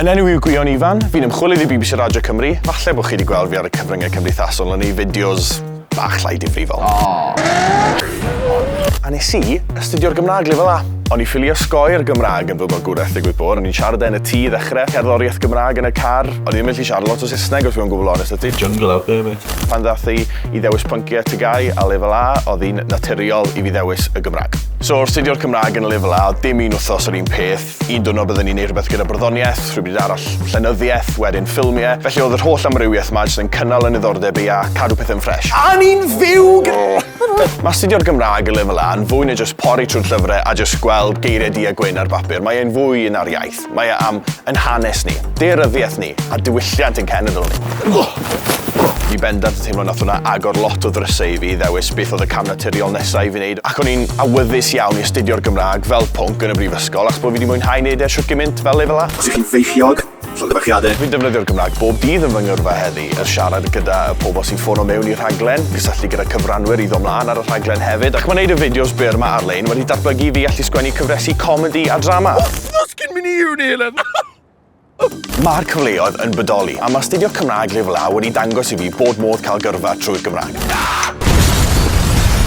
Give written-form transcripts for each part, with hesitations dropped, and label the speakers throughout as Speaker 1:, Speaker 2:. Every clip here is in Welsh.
Speaker 1: Yn enw Mae Gwion Ifan, fi'n ymchwilydd i BBC Radio Cymru. Falle bod chi wedi gweld fi ar y cyfryngau cymdeithasol yn ei fideos bach llai difrifol. A nes i astudio'r Gymraeg Lefel A. O'n i ffili osgoi'r Gymraeg yn fy bywgreth digwydd bod. O'n i'n siarad yn y tŷ i ddechrau, cerddoriaeth Gymraeg yn y car. O'n i ddim yn gallu siarad lot o Saesneg os fi'n gwybod honest ydy.
Speaker 2: Jungle out there, mate.
Speaker 1: Pan ddath i ddewis pynciau tygau a Lefel A, oedd hi'n naturiol i fi ddewis y Gymraeg. So, astudio'r Cymraeg yn y Lefel A, dim un wthnos yr un peth. Un diwrnod byddwn ni'n neud rhywbeth gyda bryddoniaeth, rhywbryd arall llenyddiaeth, wedyn ffilmiau. Felly oedd yr holl amrywiaeth ma jyst yn cynnal yn ddiddordeb i a cadw pethau'n ffres. A ni'n fyw! Mae astudio'r Gymraeg y Lefel A yn fwy na jyst pori trwy'r llyfrau a jyst gweld geiriau a gwyn ar bapur. Mae e'n fwy yn ar iaith. Mae e am yn hanes ni, daearyddiaeth ni a diwylliant yn cenedl ni. Fi bendant yn teimlo nath hwnna agor lot o ddrysau i fi ddewis beth oedd y cam naturiol nesaf i fi wneud. Ac o'n i'n awyddus iawn i astudio'r Gymraeg fel pwnc yn y brifysgol achos bod fi wedi mwynhau wneud e'r siwr gymaint fel Lefel A.
Speaker 3: Os ych chi'n feichiog, llongyfarchiadau.
Speaker 1: Fi'n defnyddio'r Gymraeg bob dydd yn fy ngyrfa heddi yn siarad gyda pobl sy'n ffono mewn i'r rhaglen, gysylltu gyda cyfranwyr i ddod mlaen ar y rhaglen hefyd, ac mae'n neud y fideos byr yma ar-lein wedi datblygu fi allu sgwennu cyfresu comedi a drama.
Speaker 2: Wthnos cyn mynd i uni, Elen!
Speaker 1: Mae'r cyfleoedd yn bodoli, a mae astudio'r Cymraeg Lefel A wedi dangos i fi bod modd cael gyrfa trwy'r Gymraeg.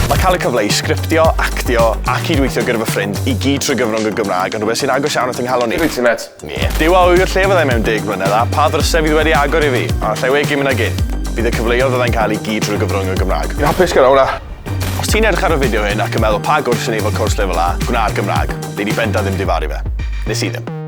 Speaker 1: Mae cael y cyfle i sgriptio, actio a cydweithio gyda fy ffrind i gyd trwy gyfrwng y Gymraeg yn rhywbeth sy'n agos iawn at yng nghalon ni.
Speaker 3: Rwyt ti'n met?
Speaker 1: Ie. Dyw a wy'r lle fyddai mewn 10 mlynedd a pa ddrysau fydd wedi agor i fi, a lle wegi mynd ag un. Bydd y cyfleoedd fyddai'n cael i gyd trwy gyfrwng y Gymraeg.
Speaker 3: Fi'n hapus gyda hwnna.
Speaker 1: Os ti'n edrych ar y fideo hyn ac yn meddwl pa gwrs yn efo cwrs Lefel A, gwna'r Gymraeg, neu di benda ddim difaru fe. Nes i ddim.